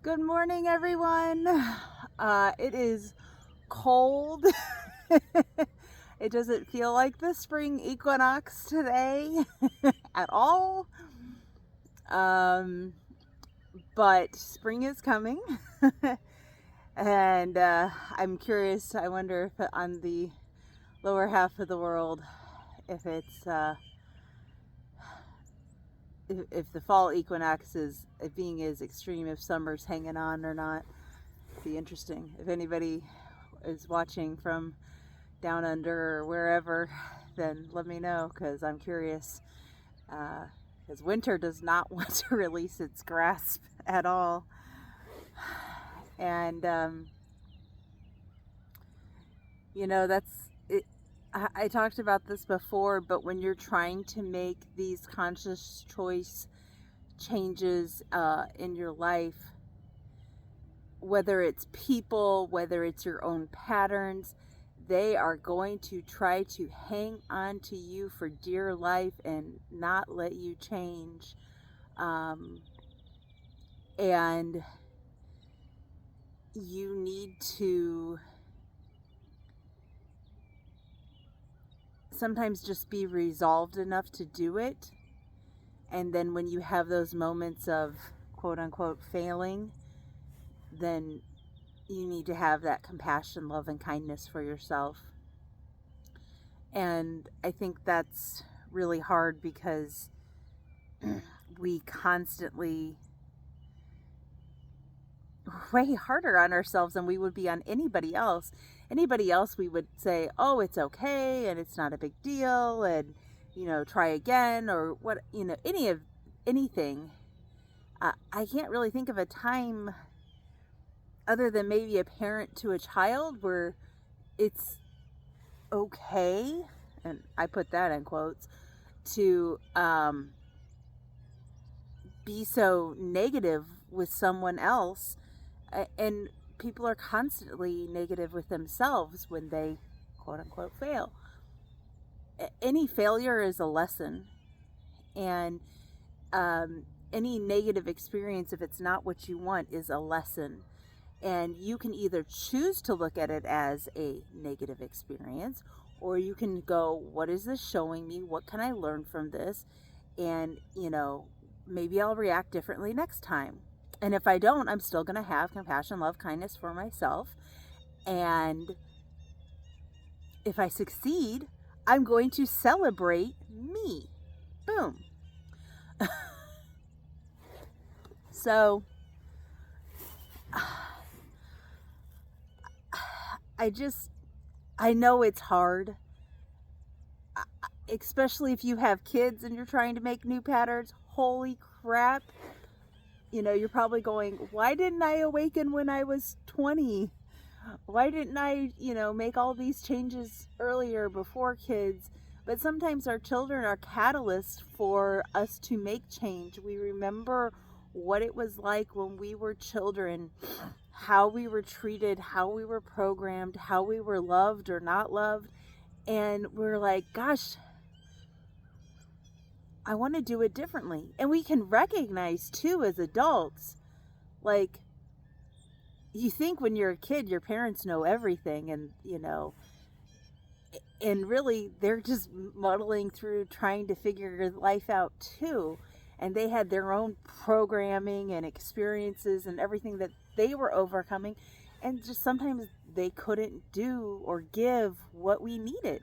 Good morning, everyone. It is cold. It doesn't feel like the spring equinox today at all. Um, but spring is coming. And I'm curious, I wonder if on the lower half of the world, if it's if the fall equinox is being as extreme, if summer's hanging on or not. Be interesting. If anybody is watching from down under or wherever, then let me know, because I'm curious. Because winter does not want to release its grasp at all. And, that's it. I talked about this before, but when you're trying to make these conscious choice changes in your life, whether it's people, whether it's your own patterns, they are going to try to hang on to you for dear life and not let you change. And you need to sometimes just be resolved enough to do it. And then when you have those moments of quote unquote failing, then you need to have that compassion, love, and kindness for yourself. And I think that's really hard because we constantly way harder on ourselves than we would be on anybody else. Anybody else, we would say, oh, it's okay and it's not a big deal, and try again, or what, anything. I can't really think of a time other than maybe a parent to a child where it's okay, and I put that in quotes, to be so negative with someone else. And people are constantly negative with themselves when they quote unquote fail. Any failure is a lesson, and any negative experience, if it's not what you want, is a lesson. And you can either choose to look at it as a negative experience, or you can go, what is this showing me? What can I learn from this? And, maybe I'll react differently next time. And if I don't, I'm still going to have compassion, love, kindness for myself. And if I succeed, I'm going to celebrate me. Boom. So, I know it's hard, especially if you have kids and you're trying to make new patterns. Holy crap. You're probably going, why didn't I awaken when I was 20? Why didn't I, make all these changes earlier before kids? But sometimes our children are catalysts for us to make change. We remember what it was like when we were children, how we were treated, how we were programmed, how we were loved or not loved. And we're like, gosh, I want to do it differently. And we can recognize too as adults, like, you think when you're a kid, your parents know everything, and and really they're just muddling through trying to figure your life out too. And they had their own programming and experiences and everything that they were overcoming. And just sometimes they couldn't do or give what we needed.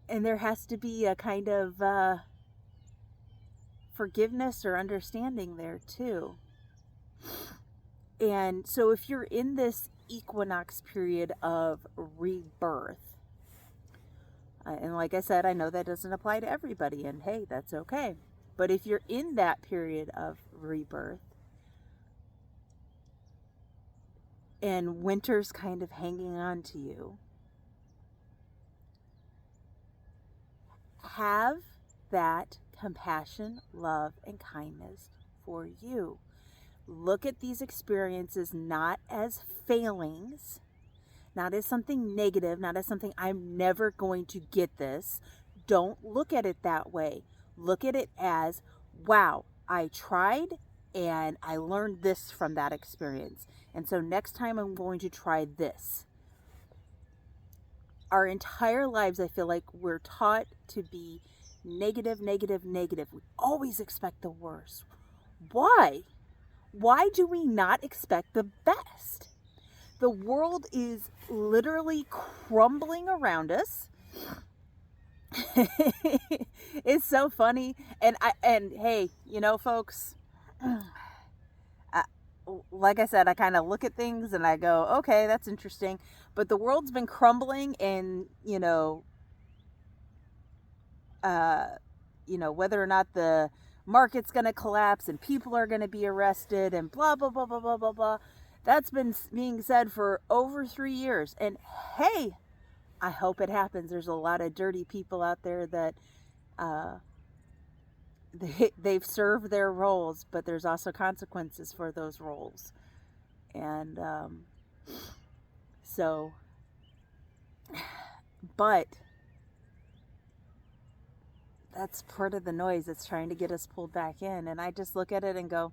And there has to be a kind of forgiveness or understanding there too. And so if you're in this equinox period of rebirth, and like I said, I know that doesn't apply to everybody, and hey, that's okay. But if you're in that period of rebirth and winter's kind of hanging on to you, have that compassion, love, and kindness for you. Look at these experiences not as failings, not as something negative, not as something I'm never going to get this. Don't look at it that way. Look at it as, wow, I tried And I learned this from that experience. And so next time I'm going to try this. Our entire lives, I feel like we're taught to be negative, negative, negative. We always expect the worst. Why? Why do we not expect the best? The world is literally crumbling around us. It's so funny. And hey, you know, folks, I, like I said, I kind of look at things and I go, okay, that's interesting. But the world's been crumbling, and whether or not the market's going to collapse and people are going to be arrested and blah blah blah blah blah blah blah. That's been being said for over 3 years. And hey, I hope it happens. There's a lot of dirty people out there that they've served their roles, but there's also consequences for those roles. And so, but that's part of the noise that's trying to get us pulled back in. And I just look at it and go,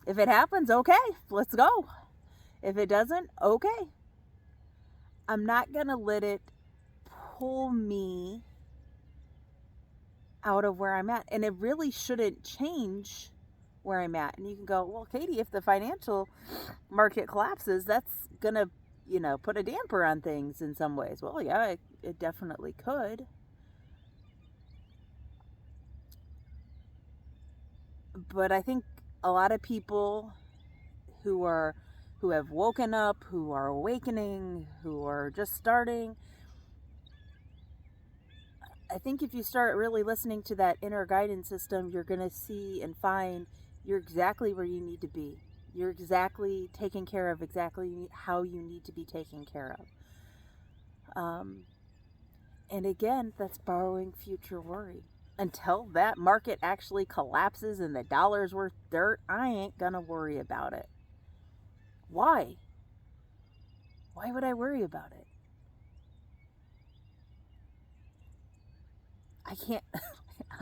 if it happens, okay, let's go. If it doesn't, okay. I'm not going to let it pull me out of where I'm at. And it really shouldn't change where I'm at. And you can go, well, Katie, if the financial market collapses, that's going to, put a damper on things in some ways. Well, yeah, it definitely could. But I think a lot of people who have woken up, who are awakening, who are just starting, I think if you start really listening to that inner guidance system, you're going to see and find you're exactly where you need to be. You're exactly taken care of, exactly how you need to be taken care of. And again, that's borrowing future worry. Until that market actually collapses and the dollar's worth dirt, I ain't going to worry about it. Why? Why would I worry about it?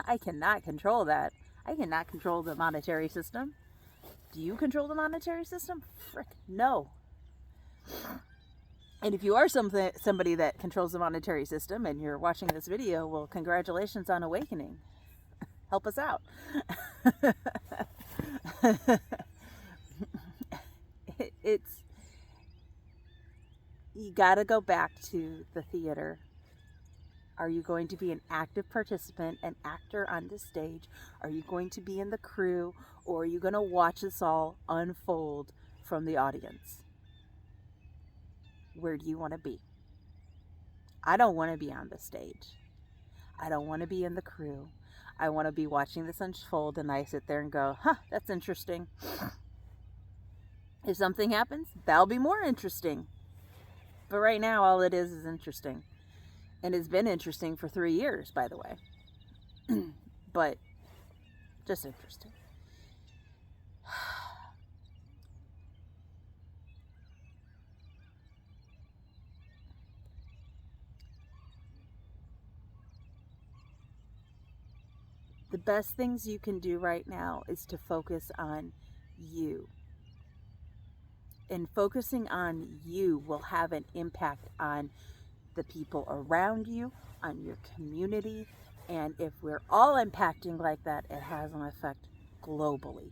I cannot control that. I cannot control the monetary system. Do you control the monetary system? Frick, no. And if you are somebody that controls the monetary system and you're watching this video, well, congratulations on awakening. Help us out. You got to go back to the theater. Are you going to be an active participant, an actor on the stage? Are you going to be in the crew? Or are you going to watch this all unfold from the audience? Where do you want to be? I don't want to be on the stage. I don't want to be in the crew. I want to be watching this unfold, and I sit there and go, that's interesting. If something happens, that'll be more interesting. But right now, all it is interesting. And it's been interesting for 3 years, by the way. But just interesting. The best things you can do right now is to focus on you. And focusing on you will have an impact on the people around you, on your community. And if we're all impacting like that, it has an effect globally.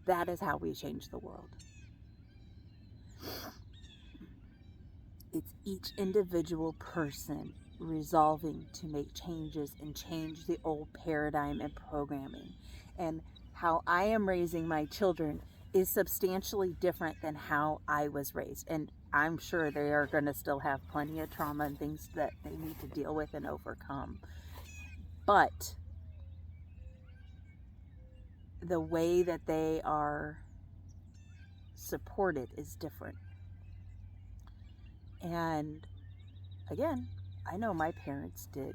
That is how we change the world. It's each individual person resolving to make changes and change the old paradigm and programming. And how I am raising my children is substantially different than how I was raised. And I'm sure they are going to still have plenty of trauma and things that they need to deal with and overcome. But the way that they are supported is different. And again, I know my parents did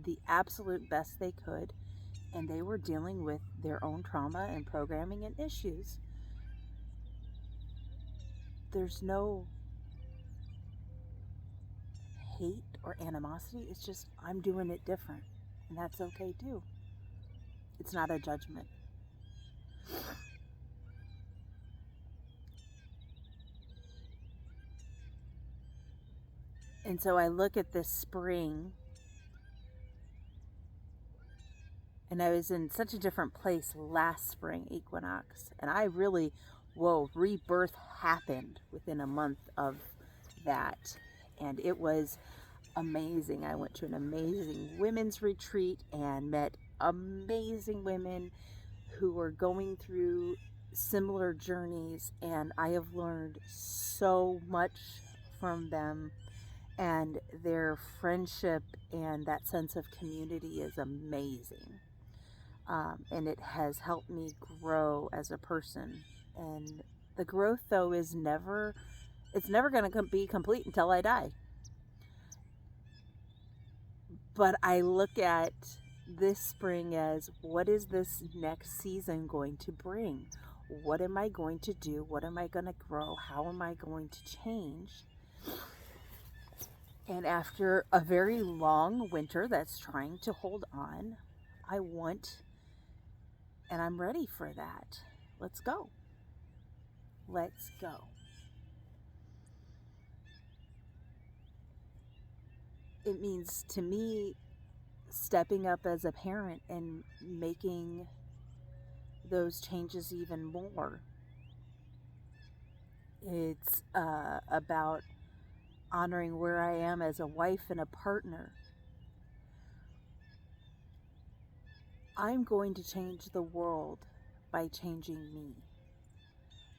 the absolute best they could, and they were dealing with their own trauma and programming and issues. There's no hate or animosity. It's just I'm doing it different, and that's okay too. It's not a judgment. And so I look at this spring, and I was in such a different place last spring equinox, and I really, whoa, rebirth happened within a month of that. And it was amazing. I went to an amazing women's retreat and met amazing women who were going through similar journeys, and I have learned so much from them, and their friendship and that sense of community is amazing. And it has helped me grow as a person. And the growth, though, is never, it's never going to be complete until I die. But I look at this spring as, what is this next season going to bring? What am I going to do? What am I going to grow? How am I going to change? And after a very long winter that's trying to hold on, I want, and I'm ready for that. Let's go. Let's go. It means to me stepping up as a parent and making those changes even more. It's about honoring where I am as a wife and a partner. I'm going to change the world by changing me.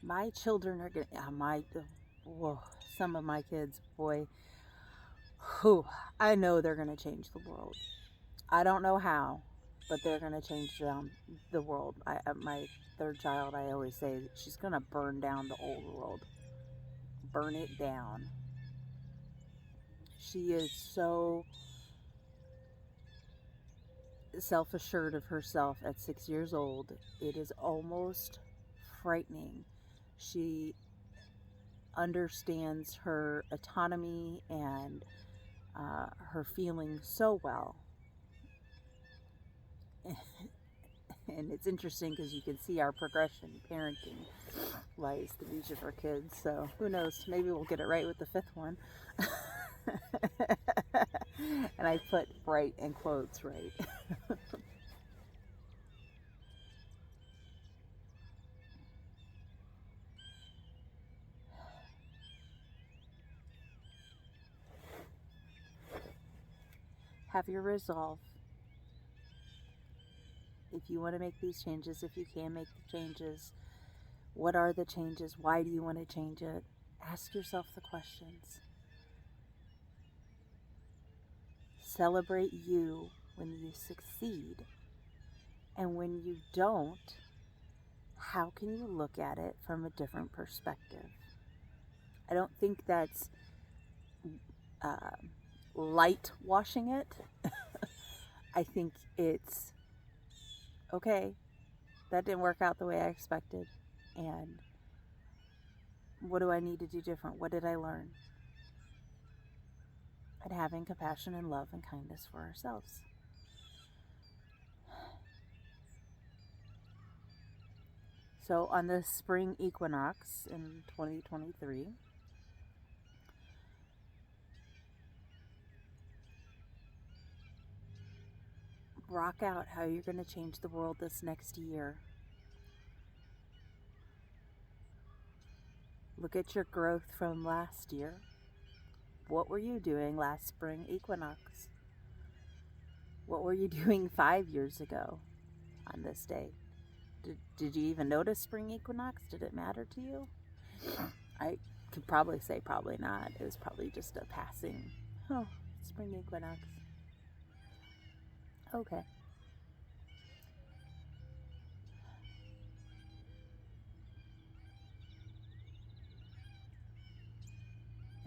My children are going to, whoa, some of my kids, boy, whew, I know they're going to change the world. I don't know how, but they're going to change the world. My third child, I always say, she's going to burn down the old world. Burn it down. She is so self-assured of herself at 6 years old. It is almost frightening. She understands her autonomy and her feelings so well. And it's interesting because you can see our progression parenting wise through each of our kids. So who knows? Maybe we'll get it right with the fifth one. And I put right in quotes, right? Have your resolve. If you want to make these changes, if you can make the changes, what are the changes? Why do you want to change it? Ask yourself the questions. Celebrate you when you succeed. And when you don't, how can you look at it from a different perspective? I don't think that's uh, light washing it. I think it's okay, that didn't work out the way I expected. And what do I need to do different? What did I learn? And having compassion and love and kindness for ourselves. So on the spring equinox in 2023, rock out how you're going to change the world this next year. Look at your growth from last year. What were you doing last spring equinox? What were you doing 5 years ago on this day? Did you even notice spring equinox? Did it matter to you? I could probably say probably not. It was probably just a passing, oh, spring equinox. Okay.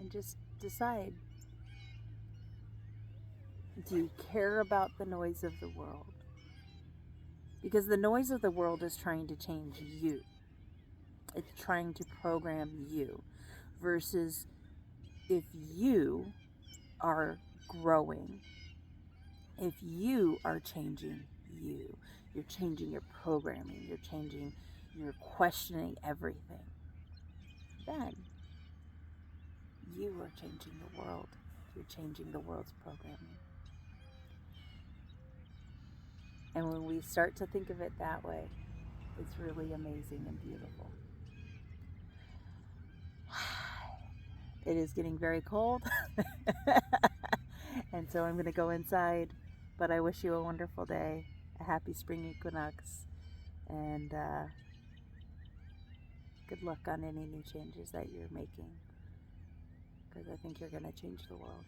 And just decide, do you care about the noise of the world? Because the noise of the world is trying to change you. It's trying to program you. Versus if you are growing, if you are changing, you. You're changing your programming. You're questioning everything. Then you are changing the world. You're changing the world's programming. And when we start to think of it that way, it's really amazing and beautiful. It is getting very cold. And so I'm going to go inside. But I wish you a wonderful day, a happy spring equinox, and good luck on any new changes that you're making, because I think you're going to change the world.